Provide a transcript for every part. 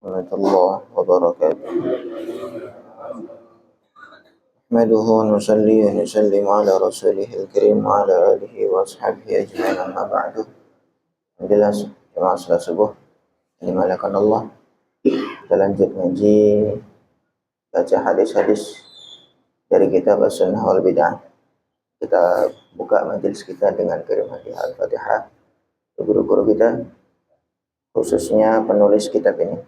warahmatullahi wabarakatuh. Nahmaduhu wa nusalli wa nusallimu ala rasulihil karim wa ala alihi wa ashabihi ajma'in, amma ba'du. Alhamdulillah, jemaah salat subuh dimalakan Allah. Kita lanjut ngaji baca hadis-hadis dari kitab As-Sunnah wal Bid'ah. Kita buka majelis kita dengan kalimat Al-Fatihah. Guru-guru kita, khususnya penulis kitab ini.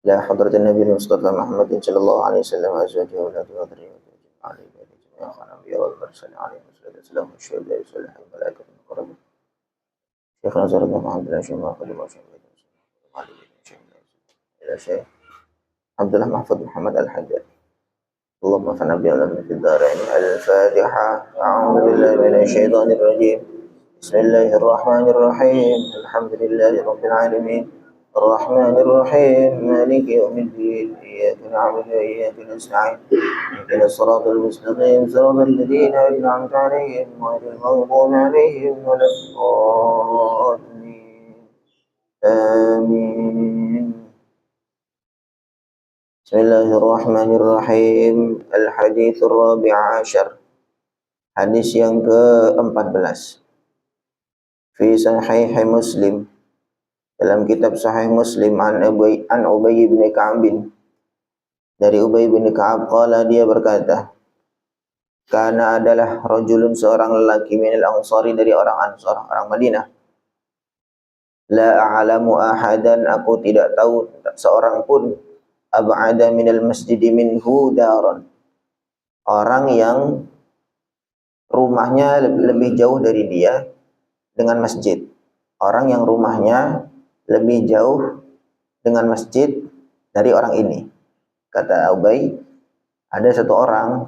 La hadratin Nabi Mustafa Muhammad sallallahu alaihi wasallam wa azwajihi wa dhurriyyatihi alaihi wa jami'a anbiya wal mursalin alaihi wasallam syuhada salihun malaikatun muqarrabun. Syekh Nazar bin Muhammad Syekh Muhammad Syekh Abdullah Mahfud Muhammad Al-Haddad. Allahumma fa'na bi alamna fid darain. Al-Fatihah. A'udzu billahi minasy syaithanir rajim. Bismillahirrahmanirrahim. Alhamdulillahi rabbil alamin. الرحمن الرحيم مالك يوم الدين إياك نعبد وإياك نستعين اهدنا الصراط المستقيم صراط الذين أنعمت عليهم غير المغضوب عليهم ولا الضالين آمين. بسم الله الرحمن الرحيم. الحديث الرابع عشر. Hadis yang ke-14 fi Sahih Muslim, dalam kitab Sahih Muslim, an Ubay bin Ka'ab, dari Ubay bin Ka'ab, qala, dia berkata, kana adalah rajulun, seorang lelaki, minal ansari, dari orang Ansar, orang Madinah, la a'lamu ahadan, aku tidak tahu seorang pun, ab'ada minal masjid minhu daran, orang yang rumahnya lebih jauh dari dia dengan masjid, orang yang rumahnya lebih jauh dengan masjid dari orang ini. Kata Ubay, ada satu orang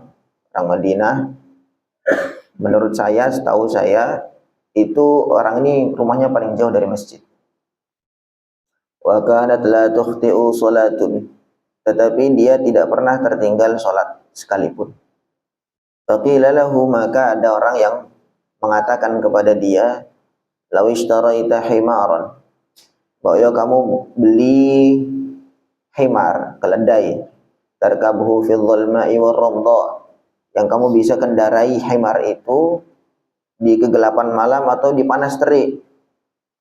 Madinah, menurut saya, setahu saya, itu orang ini rumahnya paling jauh dari masjid. Wa kanat la tukhti'u salatun, tetapi dia tidak pernah tertinggal salat sekalipun. Faqila lahu, maka ada orang yang mengatakan kepada dia, law ishtaraita himaran, bahwa kamu beli himar, keledai, tarkabuhu fil dhulma'i war ramdha, yang kamu bisa kendarai himar itu di kegelapan malam atau di panas terik.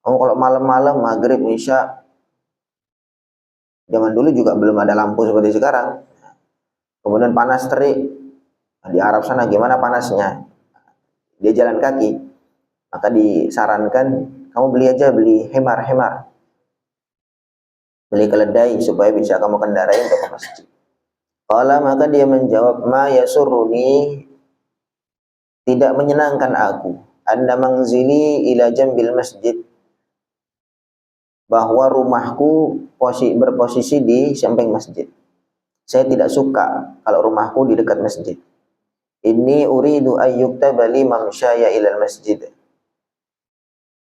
Kamu kalau malam-malam, maghrib, isya, zaman dulu juga belum ada lampu seperti sekarang, kemudian panas terik, di Arab sana gimana panasnya, dia jalan kaki, maka disarankan kamu beli himar, beli keledai supaya bisa kamu kendarai untuk ke masjid. Qala, maka dia menjawab, ma yasurruni, tidak menyenangkan aku, anna manzili ila jambil masjid, bahwa rumahku berposisi di samping masjid. Saya tidak suka kalau rumahku di dekat masjid. Inni uridu ayyuktaba li mamsyaya ilal masjid.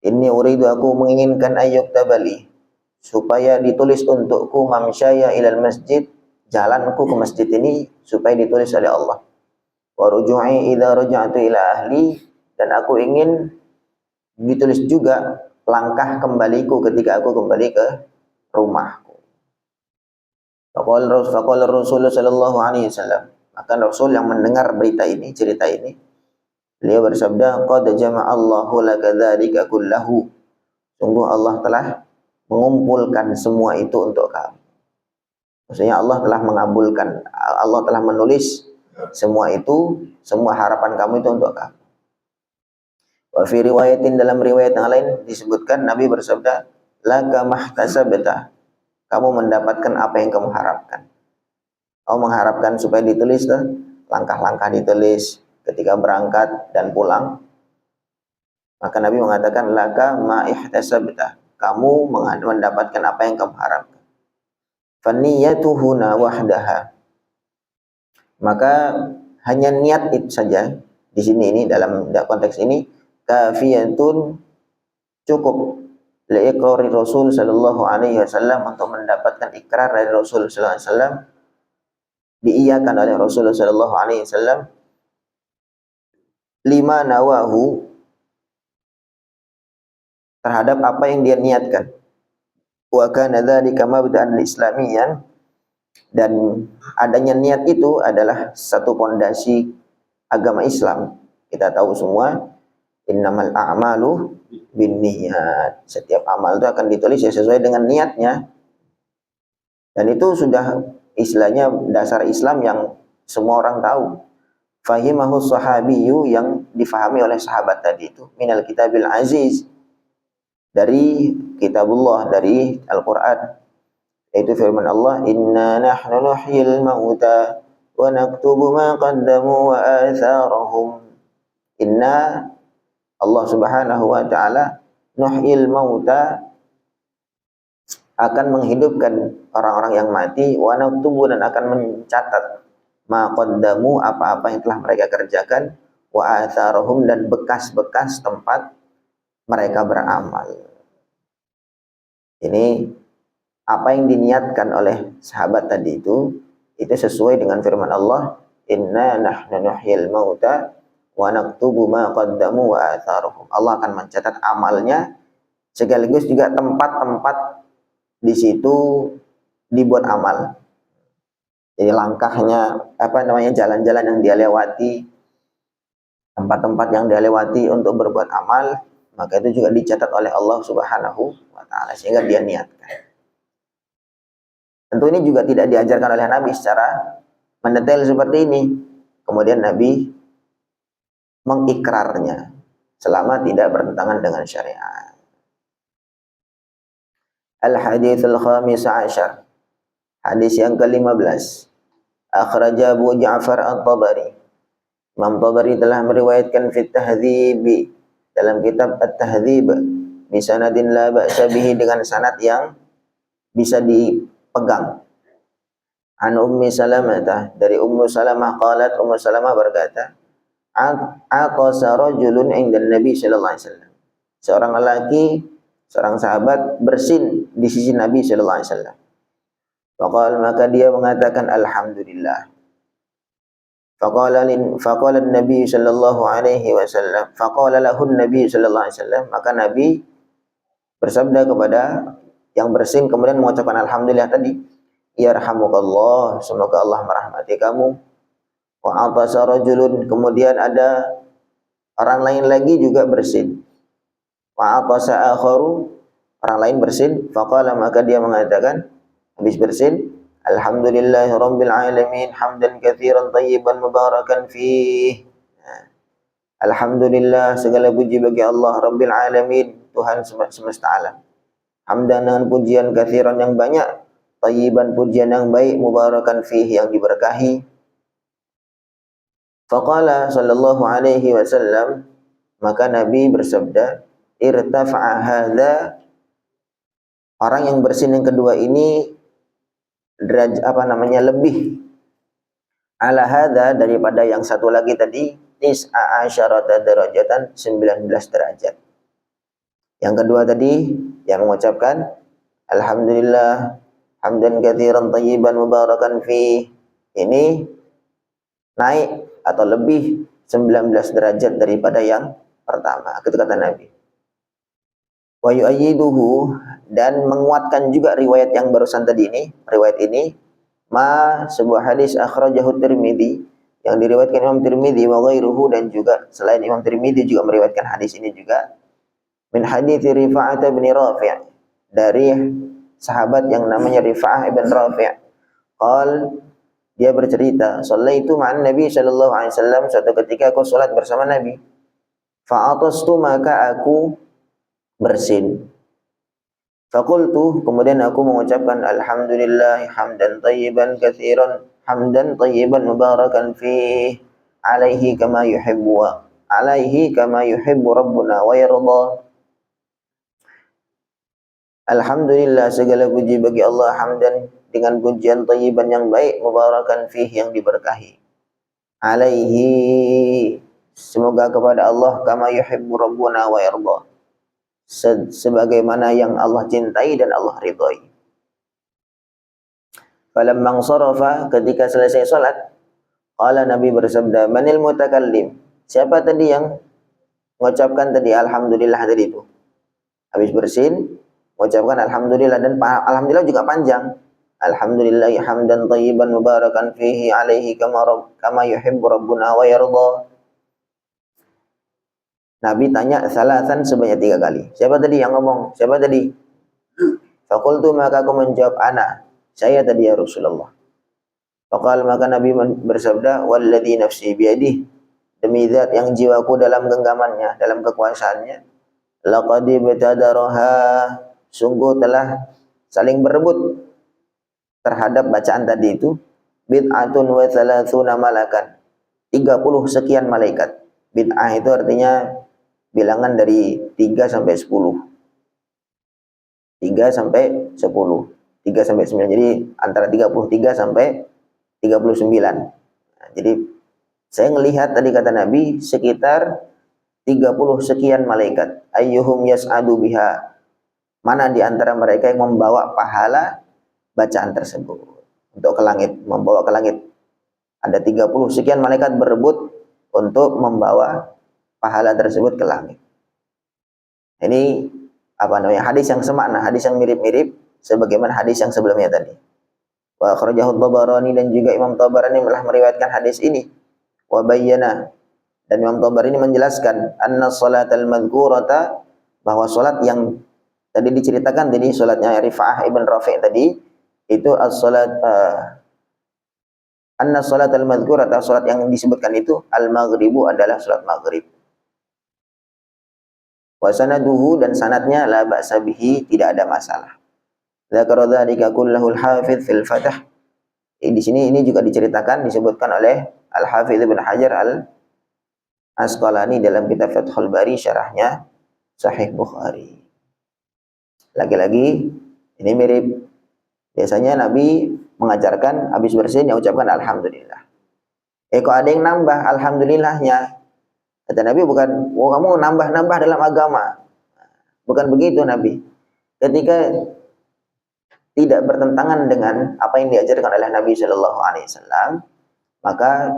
Inni uridu, aku menginginkan ayyuktaba li, supaya ditulis untukku, mamsyaya ilal masjid, jalanku ke masjid ini supaya ditulis oleh Allah. Wa ruju'i idza raja'tu ila ahli, dan aku ingin ditulis juga langkah kembaliku ketika aku kembali ke rumahku. Faqala Rasulullah sallallahu alaihi wasallam, maka Rasul yang mendengar berita ini, cerita ini, beliau bersabda, qad jama'allahu laka dzalika kullahu, sungguh Allah telah mengumpulkan semua itu untuk kamu. Maksudnya Allah telah mengabulkan, Allah telah menulis semua itu, semua harapan kamu itu untuk kamu. Wa fi riwayatin, dalam riwayat yang lain disebutkan Nabi bersabda, laka mahtasabta, kamu mendapatkan apa yang kamu harapkan. Kamu mengharapkan supaya ditulis langkah-langkah ditulis ketika berangkat dan pulang. Maka Nabi mengatakan, laka ma ihtasabta, kamu mendapatkan apa yang kamu harapkan. Faniyatuhuna wahdaha, maka hanya niat itu saja di sini, ini dalam konteks ini, kafiyatun, cukup, liiqrari Rasul sallallahu alaihi wasallam, untuk mendapatkan ikrar dari Rasul sallallahu alaihi wasallam, diiyakan oleh Rasul sallallahu alaihi wasallam, lima nawahu, terhadap apa yang dia niatkan, wa kana dzalika mabda'an islamiyyan, dan adanya niat itu adalah satu pondasi agama Islam. Kita tahu semua, innamal a'malu binniyat. Setiap amal itu akan ditulis sesuai dengan niatnya. Dan itu sudah istilahnya dasar Islam yang semua orang tahu. Fahimahu sahabiyyu, yang difahami oleh sahabat tadi itu, minal kitabil aziz, dari kitabullah, dari Al-Quran, yaitu firman Allah, inna nahnu nuhyil mauta wa naktubu ma qaddamu wa atharahum. Inna, Allah subhanahu wa ta'ala, nuhyil mauta, akan menghidupkan orang-orang yang mati, wa naktubu, dan akan mencatat, ma qaddamu, apa-apa yang telah mereka kerjakan, wa atharahum, dan bekas-bekas tempat mereka beramal. Ini apa yang diniatkan oleh sahabat tadi itu sesuai dengan firman Allah, inna nahnu nuhyil mauta wa naktubu ma qaddamu wa atharuhum. Allah akan mencatat amalnya, sekaligus juga tempat-tempat di situ dibuat amal. Jadi langkahnya, jalan-jalan yang dia lewati, tempat-tempat yang dia lewati untuk berbuat amal, maka itu juga dicatat oleh Allah Subhanahu wa ta'ala, sehingga dia niatkan. Tentu ini juga tidak diajarkan oleh Nabi secara mendetail seperti ini. Kemudian Nabi mengikrarnya selama tidak bertentangan dengan syariat. Al-haditsul khamis ashar, hadis yang ke-15. Akhraja Abu Ja'far At-Tabari. Imam Tabari telah meriwayatkan fit tahdzib, dalam kitab At-Tahdzib, bisanadin la ba'sa bihi, dengan sanad yang bisa dipegang. An Ummi Salamah, dari Ummu Salamah qalat, Ummu Salamah berkata, aqasa rajulun 'inda Nabi sallallahu alaihi wasallam. Seorang lelaki, seorang sahabat bersin di sisi Nabi sallallahu alaihi wasallam. Faqala, maka dia mengatakan alhamdulillah. Faqala Nabi sallallahu alaihi wasallam, faqala lahu Nabi sallallahu alaihi wasallam, maka Nabi bersabda kepada yang bersin kemudian mengucapkan alhamdulillah tadi, yarhamukallah, semoga Allah merahmati kamu. Wa atasa rajulun, kemudian ada orang lain lagi juga bersin. Wa atasa akharu, orang lain bersin. Faqala, maka dia mengatakan habis bersin, alhamdulillahi rabbil alamin, hamdan katsiran thayyiban mubarakan fih. Alhamdulillah, segala puji bagi Allah rabbil alamin, Tuhan semesta alam. Hamdan, dengan pujian, katsiran yang banyak, thayyiban, pujian yang baik, mubarakan fih, yang diberkahi. Faqala sallallahu alaihi wasallam, maka Nabi bersabda, irtafa'a hadza, orang yang bersin yang kedua ini lebih ala hadza, daripada yang satu lagi tadi, asyarata darajatan, 19 derajat. Yang kedua tadi yang mengucapkan alhamdulillah hamdan katsiran thayyiban mubarakan fi, ini naik atau lebih 19 derajat daripada yang pertama. Itu kata Nabi. Wa yu'ayyiduhu, dan menguatkan juga riwayat yang barusan tadi ini, riwayat ini, sebuah hadis akhrajahu Tirmidzi, yang diriwayatkan Imam Tirmidzi wa ghairuhu, dan juga selain Imam Tirmidzi juga meriwayatkan hadis ini juga, min hadits Rifa'ah bin Rafi', dari sahabat yang namanya Rifa'ah bin Rafi'. Qal, dia bercerita, shallaitu ma'an Nabi sallallahu alaihi wasallam, suatu ketika aku salat bersama Nabi. Fa'atastu, maka aku bersin. Faqultu, kemudian aku mengucapkan alhamdulillah hamdan thayyiban katsiran, hamdan thayyiban mubarakan fih, alaihi kama yuhibbu rabbuna wa yarda. Alhamdulillah, segala puji bagi Allah, hamdan, dengan pujian thayyiban yang baik, mubarakan fih, yang diberkahi. Alaihi, semoga kepada Allah, kama yuhibbu rabbuna wa yarda, sebagaimana yang Allah cintai dan Allah ridhai. Falamma sarafa, ketika selesai salat, qala, Nabi bersabda, manil mutakallim, siapa tadi yang mengucapkan tadi alhamdulillah tadi itu? Habis bersin, mengucapkan alhamdulillah, dan alhamdulillah juga panjang. Alhamdulillah hamdan thayyiban mubarakan fihi alaihi kama yuhibbu rabbuna wa yarda. Nabi tanya salasan sebanyak 3 kali. Siapa tadi yang ngomong? Siapa tadi? Fakultu, maka aku menjawab, ana, saya tadi ya Rasulullah. Faqal, maka Nabi bersabda, walladzi nafsi biyadihi, demi zat yang jiwaku dalam genggamannya, dalam kekuasaannya, laqad ibtadaraha, sungguh telah saling berebut terhadap bacaan tadi itu, bid'atun wa thalathuna malakan, 30 sekian malaikat. Bid'ah itu artinya bilangan dari 3 sampai 10. 3 sampai 10. 3 sampai 9. Jadi antara 33 sampai 39. Nah, jadi saya melihat tadi kata Nabi sekitar 30 sekian malaikat. Ayyuhum yas'adu biha. Mana di antara mereka yang membawa pahala bacaan tersebut untuk ke langit, membawa ke langit. Ada 30 sekian malaikat berebut untuk membawa pahala tersebut ke langit. Ini apa namanya? Hadis yang semakna, hadis yang mirip-mirip sebagaimana hadis yang sebelumnya tadi. Wa akhrajahu Tabarani, dan juga Imam Tabarani telah meriwayatkan hadis ini. Wa bayyana, dan Imam Tabarani menjelaskan anna salatal madhkurata, bahwa salat yang tadi diceritakan tadi, salatnya Rifa'ah ibn Rafi' tadi, itu as-salat anna salatal madhkurata, salat yang disebutkan itu al-maghribu adalah salat maghrib. Wa sanaduhu, dan sanadnya la ba'sa bihi, tidak ada masalah. Dzakara dzalika kullahu al-hafidz fil Fath. Di sini ini juga diceritakan, disebutkan oleh Al-Hafidz Ibnu Hajar Al-Asqalani dalam kitab Fathul Bari, syarahnya Sahih Bukhari. Lagi-lagi ini mirip. Biasanya Nabi mengajarkan habis bersin ya ucapkan alhamdulillah. Kok ada yang nambah alhamdulillahnya? Kata Nabi, bukan, oh kamu nambah-nambah dalam agama. Bukan begitu Nabi. Ketika tidak bertentangan dengan apa yang diajarkan oleh Nabi Shallallahu Alaihi Wasallam, maka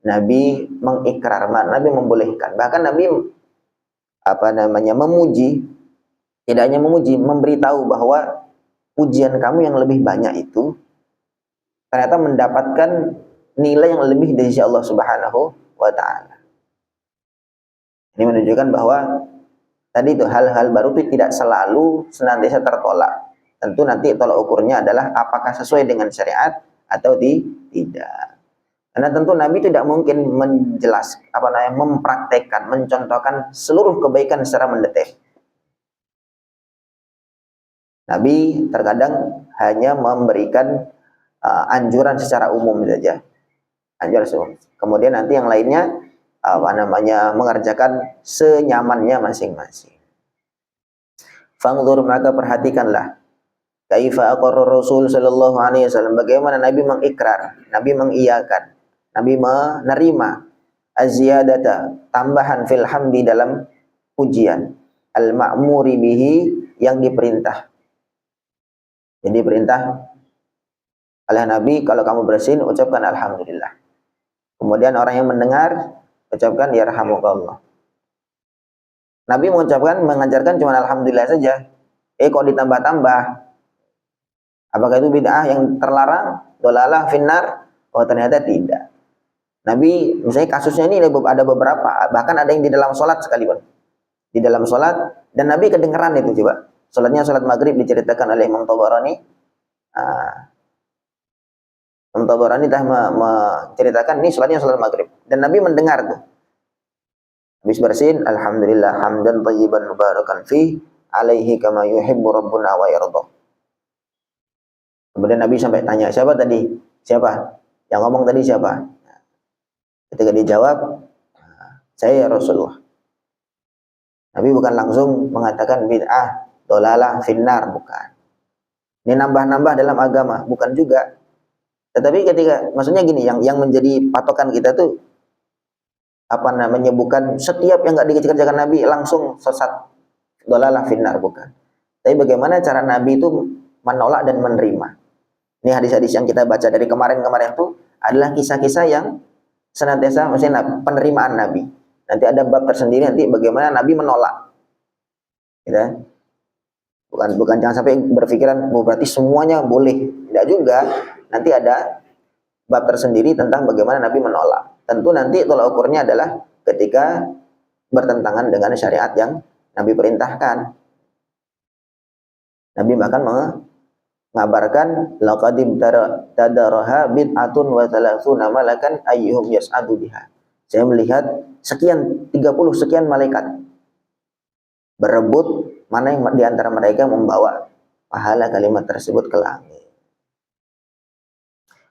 Nabi mengikrar, Nabi membolehkan. Bahkan Nabi memuji, tidak hanya memuji, memberitahu bahwa pujian kamu yang lebih banyak itu ternyata mendapatkan nilai yang lebih dari Allah Subhanahu wa Ta'ala. Ini menunjukkan bahwa tadi itu hal-hal baru itu tidak selalu senantiasa tertolak. Tentu nanti tolak ukurnya adalah apakah sesuai dengan syariat atau tidak. Karena tentu Nabi tidak mungkin mempraktekkan, mencontohkan seluruh kebaikan secara mendetail. Nabi terkadang hanya memberikan anjuran secara umum saja. Anjuran umum. Kemudian nanti yang lainnya mengerjakan senyamannya masing-masing. Fangzur, maka perhatikanlah, kaifa aqarra Rasul sallallahu alaihi wasallam, bagaimana Nabi mengikrar, Nabi mengiyakan, Nabi menerima az-ziyadata, tambahan fil hamdi, dalam pujian, al-ma'muri bihi, yang diperintah. Jadi perintah oleh Nabi, kalau kamu bersin ucapkan alhamdulillah. Kemudian orang yang mendengar ucapkan yarhamukallah. Nabi mengajarkan cuma alhamdulillah saja. Kok ditambah-tambah? Apakah itu bid'ah yang terlarang? Dolalah finnar? Oh, ternyata tidak. Nabi, misalnya kasusnya ini ada beberapa, bahkan ada yang di dalam sholat sekalipun. Di dalam sholat, dan Nabi kedengeran itu coba. Sholatnya sholat maghrib, diceritakan oleh Imam Tabarani. Imam Tabarani telah menceritakan ini sholatnya sholat maghrib. Dan Nabi mendengar tuh. Habis bersin, alhamdulillah hamdan thayyiban mubarakan fi alaihi kama yuhibbu rabbuna wa yarda. Kemudian Nabi sampai tanya, siapa tadi? Siapa? Yang ngomong tadi siapa? Ketika dijawab, saya ya Rasulullah. Nabi bukan langsung mengatakan bid'ah, dolalah, finnar, bukan. Ini nambah-nambah dalam agama, bukan juga. Tetapi ketika, maksudnya gini, yang menjadi patokan kita tuh menyebutkan setiap yang enggak dikerjakan Nabi langsung sesat, dolalah, finnar, bukan. Tapi bagaimana cara Nabi itu menolak dan menerima. Ini hadis-hadis yang kita baca dari kemarin-kemarin itu adalah kisah-kisah yang senantiasa, maksudnya penerimaan Nabi. Nanti ada bab tersendiri nanti bagaimana Nabi menolak. Gitu. Bukan jangan sampai berpikiran berarti semuanya boleh. Tidak juga. Nanti ada bab tersendiri tentang bagaimana Nabi menolak. Tentu nanti tolak ukurnya adalah ketika bertentangan dengan syariat yang Nabi perintahkan. Nabi bahkan mengabarkan laqad tadaraha bid'atun wa thalathuna malakan ayyuhum yas'adu biha. Saya melihat sekian 30 sekian malaikat berebut mana yang di antara mereka membawa pahala kalimat tersebut ke langit.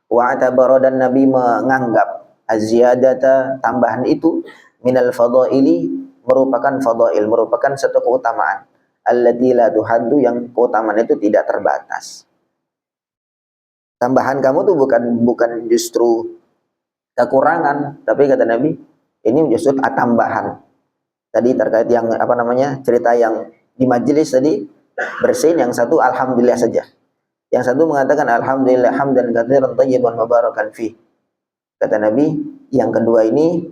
Wa atabara, dan Nabi menganggap az-ziyadata, tambahan itu, minal fadaili, merupakan fadail, merupakan satu keutamaan. Allati la tuhaddu, yang keutamaan itu tidak terbatas. Tambahan kamu tuh bukan justru kekurangan, tapi kata Nabi, ini justru tambahan. Tadi terkait yang cerita yang di majelis tadi bersin, yang satu alhamdulillah saja. Yang satu mengatakan alhamdulillah hamdan katsiran thayyiban mubarakan fi. Kata Nabi, yang kedua ini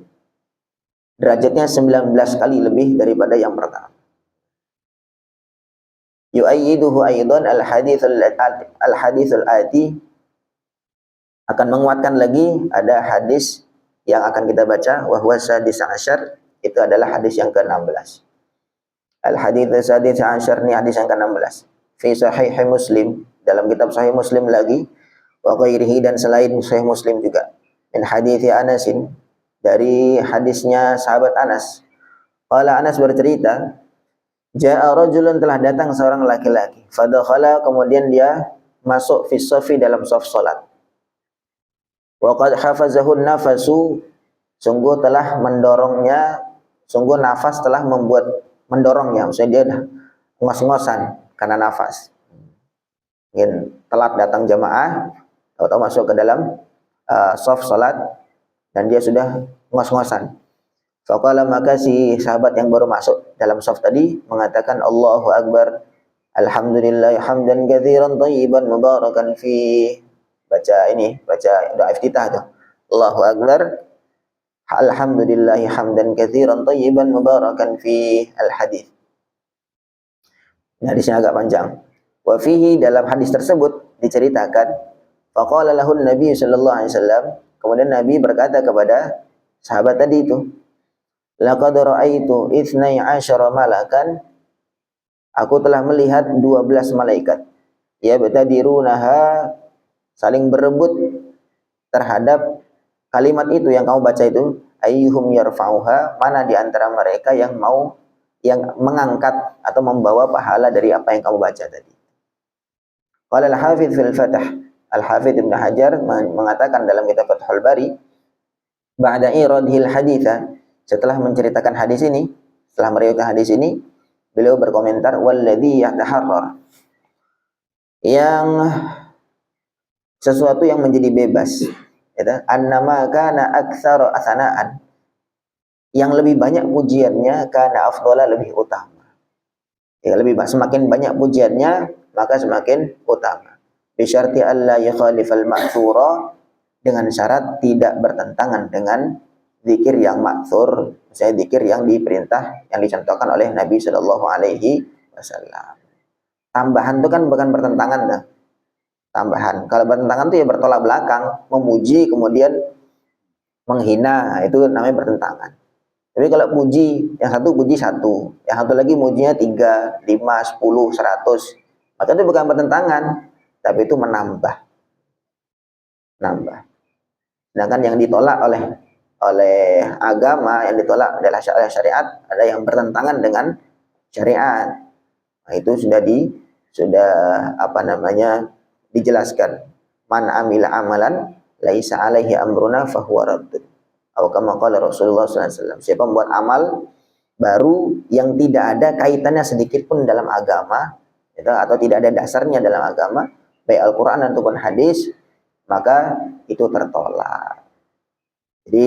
derajatnya 19 kali lebih daripada yang pertama. Yu'ayyiduhu aidan al-hadithul ati, akan menguatkan lagi ada hadis yang akan kita baca, wa huwa sadis asyar, itu adalah hadis yang ke-16. Al-hadits sadis asyar, ini hadis yang ke-16. Fi sahih Muslim, dalam kitab sahih Muslim lagi, wa ghairihi, dan selain sahih Muslim juga. Min hadits Anasin, dari hadisnya sahabat Anas. Qala, Anas bercerita, ja'a rajulun, telah datang seorang laki-laki, fadakhala, kemudian dia masuk fi shafi, dalam shaf salat. Wa qad hafazahun nafasu, sungguh telah mendorongnya, sungguh nafas telah mendorongnya, maksudnya dia dah ngos-ngosan karena nafas. Mungkin telat datang jamaah atau masuk ke dalam shaf salat dan dia sudah ngos-ngosan. Faqala, maka si sahabat yang baru masuk dalam shaf tadi mengatakan Allahu Akbar, alhamdulillah hamdan katsiran thayyiban mubarakan fi. Baca doa iftitah tuh. Allahu Akbar, alhamdulillah hamdan katsiran thayyiban mubarakan fi, al-hadits. Nah, hadisnya agak panjang. Wa fihi, dalam hadis tersebut diceritakan, faqala lahun Nabi sallallahu alaihi wasallam, kemudian Nabi berkata kepada sahabat tadi itu, laqad ra'aitu 12 malakan, aku telah melihat 12 malaikat, ya betadirunaha, saling berebut terhadap kalimat itu yang kamu baca itu, ayyuhum yarfa'uha, mana di antara mereka yang mengangkat atau membawa pahala dari apa yang kamu baca tadi. Qala al-Hafidz fil Fath, Al-Hafidz Ibnu Hajar mengatakan dalam kitab Fathul Bari, ba'da iradhil haditsa, setelah menceritakan hadis ini, setelah meriwayatkan hadis ini, beliau berkomentar, walladzi yataharrar, yang sesuatu yang menjadi bebas, ya, annama kana aktsara asanaan, yang lebih banyak pujiannya, kana afdhala, lebih utama. Ya, semakin banyak pujiannya, maka semakin utama. Bi syarti alla yakhalifal ma'tsura, dengan syarat tidak bertentangan dengan zikir yang ma'tsur, misalnya zikir yang diperintah, yang dicontohkan oleh Nabi sallallahu alaihi wasallam. Tambahan itu kan bukan bertentangan dah. Tambahan. Kalau bertentangan itu ya bertolak belakang, memuji kemudian menghina, itu namanya bertentangan. Tapi kalau puji, yang satu puji satu, yang satu lagi mujinya 3, 5, 10, 100, maka itu bukan bertentangan, tapi itu menambah. Sedangkan yang ditolak oleh agama, yang ditolak adalah syariat, ada yang bertentangan dengan syariat. Nah, itu sudah dijelaskan, man amila amalan laisa alaihi amruna fahuwa raddun, atau kama qala Rasulullah sallallahu alaihi wasallam, siapa membuat amal baru yang tidak ada kaitannya sedikit pun dalam agama, atau tidak ada dasarnya dalam agama, baik Al-Qur'an ataupun hadis, maka itu tertolak. Jadi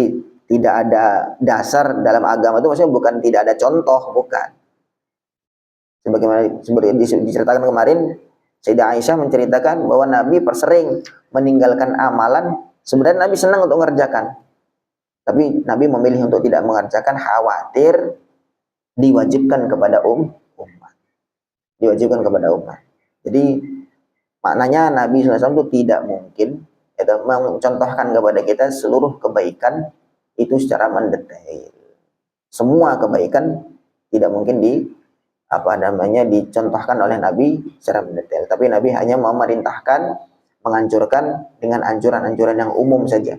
tidak ada dasar dalam agama itu, maksudnya bukan tidak ada contoh, bukan. Sebagaimana diceritakan kemarin, Sayyidah Aisyah menceritakan bahwa Nabi persering meninggalkan amalan. Sebenarnya Nabi senang untuk mengerjakan, tapi Nabi memilih untuk tidak mengerjakan, khawatir diwajibkan kepada umat. diwajibkan kepada umat. Jadi maknanya Nabi SAW itu tidak mungkin mencontohkan kepada kita seluruh kebaikan itu secara mendetail. Semua kebaikan tidak mungkin dicontohkan oleh Nabi secara mendetail. Tapi Nabi hanya memerintahkan, menganjurkan dengan anjuran-anjuran yang umum saja.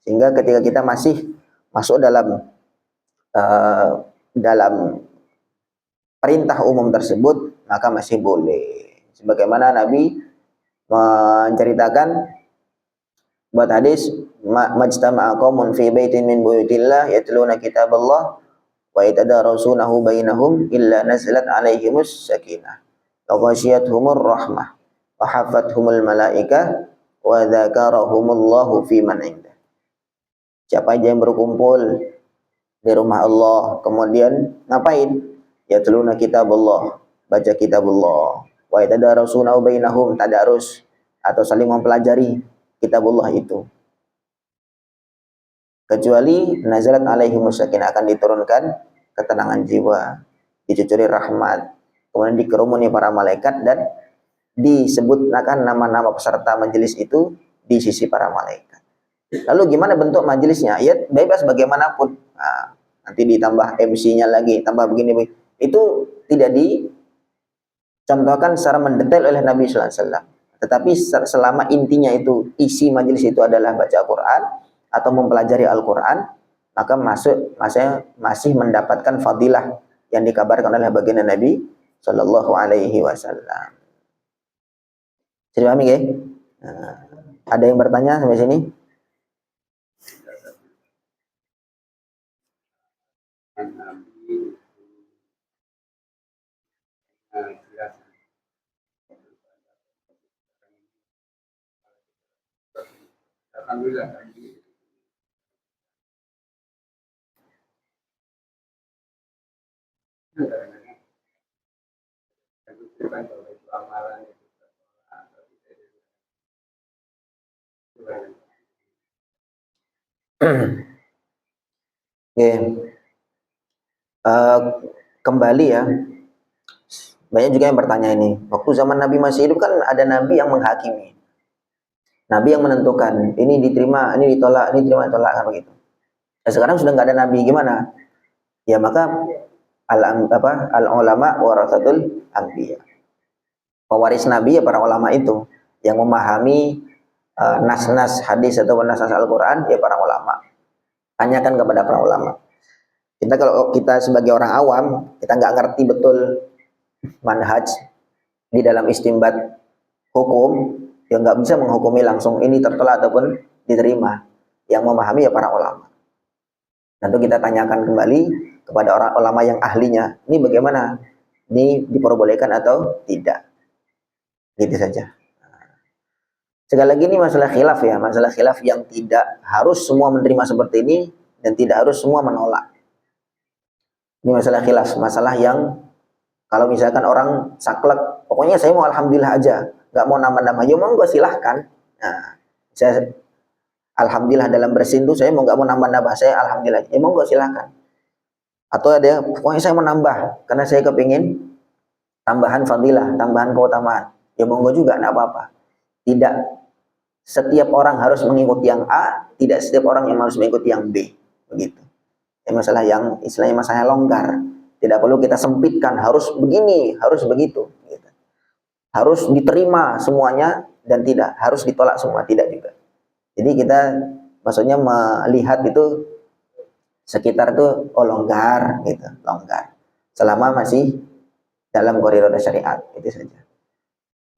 Sehingga ketika kita masih masuk dalam perintah umum tersebut, maka masih boleh. Sebagaimana Nabi menceritakan buat hadis, majtama'a qaumun fi baitin min buyutillah yatluna kitaballah wa yatadarasunahu bainahum illa nazalat alaihimus sakinah wa ghasyiyatuhumur rahmah wa hafathumul malaikah wa dzakarahumullahu fi man indah. Siapa aja yang berkumpul di rumah Allah kemudian ngapain? Yatluna kitabullah, baca kitabullah, wa yatadarasunahu bainahum, tadarus atau saling mempelajari kitabullah itu. Kecuali nazalat alaihimus sakinah, akan diturunkan ketenangan jiwa, dicucuri rahmat, kemudian dikerumuni para malaikat dan disebutkan nama-nama peserta majelis itu di sisi para malaikat. Lalu gimana bentuk majelisnya? Ya bebas bagaimanapun. Nah, nanti ditambah MC-nya lagi, tambah begini. Itu tidak dicontohkan secara mendetail oleh Nabi sallallahu alaihi wasallam. Tetapi selama intinya itu, isi majelis itu adalah baca Quran atau mempelajari Al-Quran, maka masih mendapatkan fadilah yang dikabarkan oleh baginda Nabi sallallahu alaihi wasallam. Sudah paham ya? Nah, ada yang bertanya sampai sini? Alhamdulillah. Oke. Kembali ya, banyak juga yang bertanya ini. Waktu zaman Nabi masih hidup kan ada Nabi yang menghakimi, Nabi yang menentukan ini diterima, ini ditolak, ini diterima, ditolak kan begitu. Nah, sekarang sudah nggak ada Nabi, gimana? Ya maka al ulama warasatul anbiya. Pewaris Nabi ya para ulama itu yang memahami nas-nas hadis atau nas-nas Al-Quran ya para ulama. Tanyakan kepada para ulama. Kalau kita sebagai orang awam, kita nggak ngerti betul manhaj di dalam istimbat hukum, ya nggak bisa menghukumi langsung ini tertolak ataupun diterima. Yang memahami ya para ulama. Nanti kita tanyakan kembali kepada orang ulama yang ahlinya, ini bagaimana? Ini diperbolehkan atau tidak? Gitu saja. Sekali lagi ini masalah khilaf ya, masalah khilaf yang tidak harus semua menerima seperti ini dan tidak harus semua menolak. Ini masalah khilaf, masalah yang kalau misalkan orang saklek, pokoknya saya mau alhamdulillah aja, nggak mau nambah-nambah, ya mau gue silahkan. Nah, saya alhamdulillah dalam bersin itu saya nggak mau nambah-nambah, saya alhamdulillah, ya mau gue silahkan. Atau ada, pokoknya saya mau nambah karena saya kepingin tambahan fadilah, tambahan keutamaan, ya mau gue juga, nggak apa-apa. Tidak setiap orang harus mengikuti yang A, tidak setiap orang yang harus mengikuti yang B, begitu. Masalah yang istilahnya masalah longgar, tidak perlu kita sempitkan harus begini, harus begitu gitu. Harus diterima semuanya dan tidak harus ditolak semua, tidak juga. Jadi kita maksudnya melihat itu sekitar itu longgar gitu, longgar selama masih dalam koridor syariat, itu saja.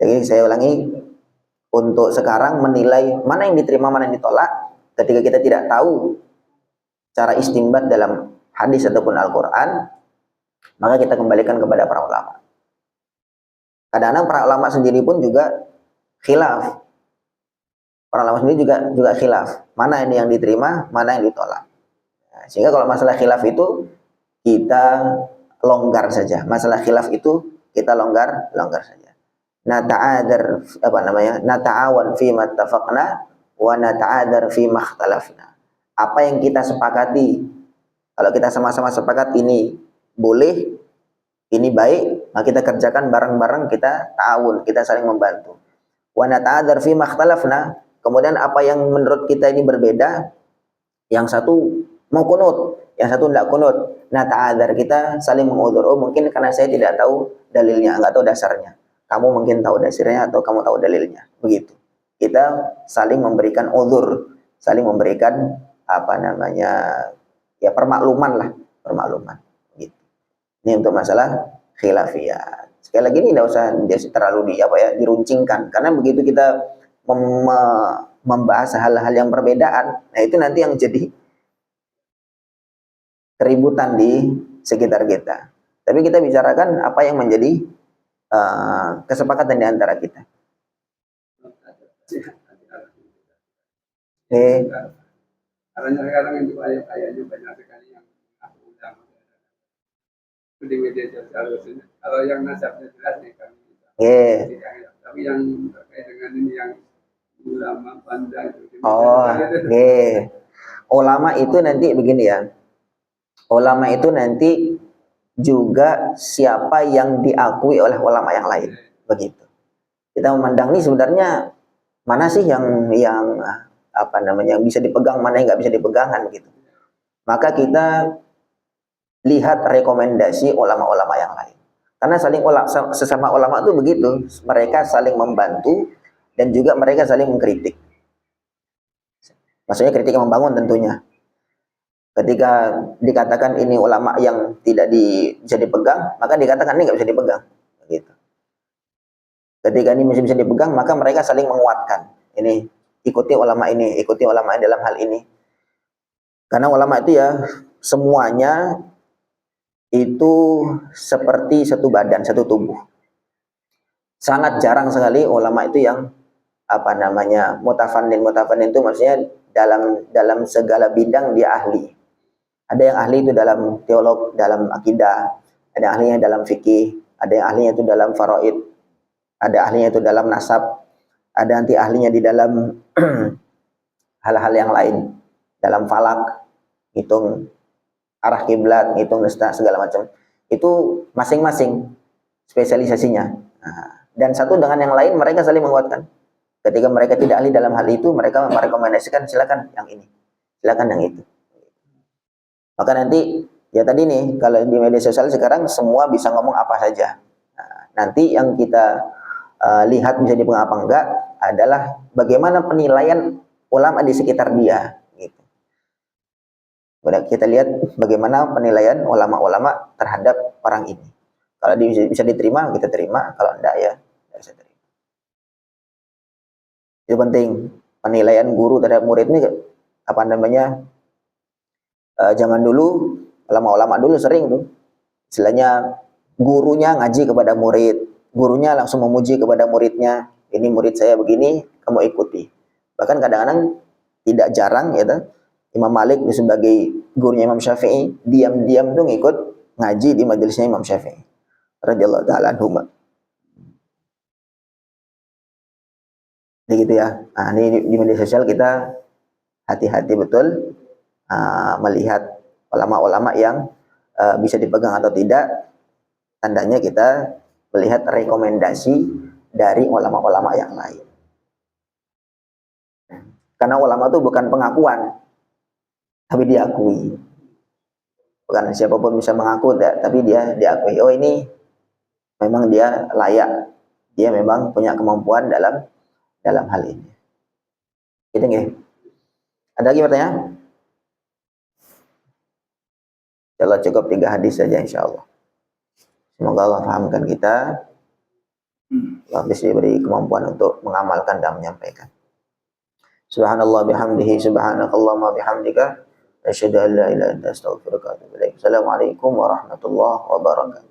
Jadi saya ulangi, untuk sekarang menilai mana yang diterima mana yang ditolak ketika kita tidak tahu cara istimbat dalam hadis ataupun Al-Quran, maka kita kembalikan kepada para ulama. Kadang-kadang para ulama sendiri pun juga khilaf. Para ulama sendiri juga khilaf. Mana ini yang diterima, mana yang ditolak. Nah, sehingga kalau masalah khilaf itu kita longgar saja. Masalah khilaf itu kita longgar saja. Nata'awan fi mattafaqna wa nata'adar fi makhtalafna. Apa yang kita sepakati, kalau kita sama-sama sepakat ini boleh, ini baik, Nah, kita kerjakan bareng-bareng, kita ta'awun, kita saling membantu. Wa nata'adzar fi makhtalafna, kemudian apa yang menurut kita ini berbeda, yang satu mau kunut, yang satu tidak kunut. Nah, ta'adzar, kita saling mengudzur. Oh, mungkin karena saya tidak tahu dalilnya, enggak tahu dasarnya. Kamu mungkin tahu dasarnya atau kamu tahu dalilnya. Begitu. Kita saling memberikan udzur, saling memberikan apa namanya? Ya permakluman lah, permakluman. Gitu. Ini untuk masalah khilafiyah. Sekali lagi ini tidak usah terlalu diruncingkan, karena begitu kita membahas hal-hal yang perbedaan, nah itu nanti yang jadi keributan di sekitar kita. Tapi kita bicarakan apa yang menjadi kesepakatan di antara kita. Karena sekarang itu kayaknya banyak sekali yang aku ulama itu di media sosial. Kalau yang nasabnya jelas nih kan. Tapi yang terkait dengan ini yang ulama pandai itu. Ulama itu nanti begini ya. Ulama itu nanti juga siapa yang diakui oleh ulama yang lain. Begitu. Kita memandang ini sebenarnya mana sih yang apa namanya yang bisa dipegang, mana yang nggak bisa dipegang kan begitu. Maka kita lihat rekomendasi ulama-ulama yang lain. Karena sesama ulama itu begitu, mereka saling membantu dan juga mereka saling mengkritik. Maksudnya kritik yang membangun tentunya. Ketika dikatakan ini ulama yang tidak bisa dipegang, maka dikatakan ini nggak bisa dipegang. Gitu. Ketika ini masih bisa dipegang, maka mereka saling menguatkan. Ini ikuti ulama ini dalam hal ini. Karena ulama itu ya semuanya itu seperti satu badan, satu tubuh. Sangat jarang sekali ulama itu yang apa namanya mutafannin itu maksudnya dalam segala bidang dia ahli. Ada yang ahli itu dalam teolog, dalam akidah, ada yang ahlinya dalam fikih, ada yang ahlinya itu dalam faraid, ada ahlinya itu dalam nasab, ada nanti ahlinya di dalam hal-hal yang lain, dalam falak, hitung arah kiblat, hitung segala macam. Itu masing-masing spesialisasinya. Nah, dan satu dengan yang lain mereka saling menguatkan. Ketika mereka tidak ahli dalam hal itu, mereka merekomendasikan silakan yang ini, silakan yang itu. Maka nanti ya tadi nih, kalau di media sosial sekarang semua bisa ngomong apa saja. Nah, nanti yang kita lihat bisa dipegang apa enggak adalah bagaimana penilaian ulama di sekitar dia. Gitu. Kita lihat bagaimana penilaian ulama-ulama terhadap orang ini. Kalau bisa diterima, kita terima. Kalau enggak ya tidak bisa terima. Itu penting. Penilaian guru terhadap murid ini apa namanya? Zaman dulu ulama-ulama dulu sering tuh istilahnya gurunya ngaji kepada murid, gurunya langsung memuji kepada muridnya, ini murid saya begini, kamu ikuti. Bahkan kadang-kadang tidak jarang ya Imam Malik sebagai gurunya Imam Syafi'i diam-diam tuh ngikut ngaji di majelisnya Imam Syafi'i radhiyallahu taala anhu. Jadi gitu ya. Nah, ini di media sosial kita hati-hati betul melihat ulama-ulama yang bisa dipegang atau tidak. Tandanya kita melihat rekomendasi dari ulama-ulama yang lain. Karena ulama itu bukan pengakuan, tapi diakui. Bukan siapapun bisa mengaku, tapi dia diakui. Oh ini memang dia layak, dia memang punya kemampuan dalam hal ini. Gitu nggih. Ada lagi pertanyaan? Insyaallah cukup 3 hadis saja insyaallah. Semoga Allah fahamkan kita. Allah bisa diberi kemampuan untuk mengamalkan dan menyampaikan. Subhanallah bihamdihi subhanakallahumma bihamdika asyhadu an la ilaha illa anta astaghfiruka wa atubu ilaik. Assalamualaikum warahmatullahi wabarakatuh.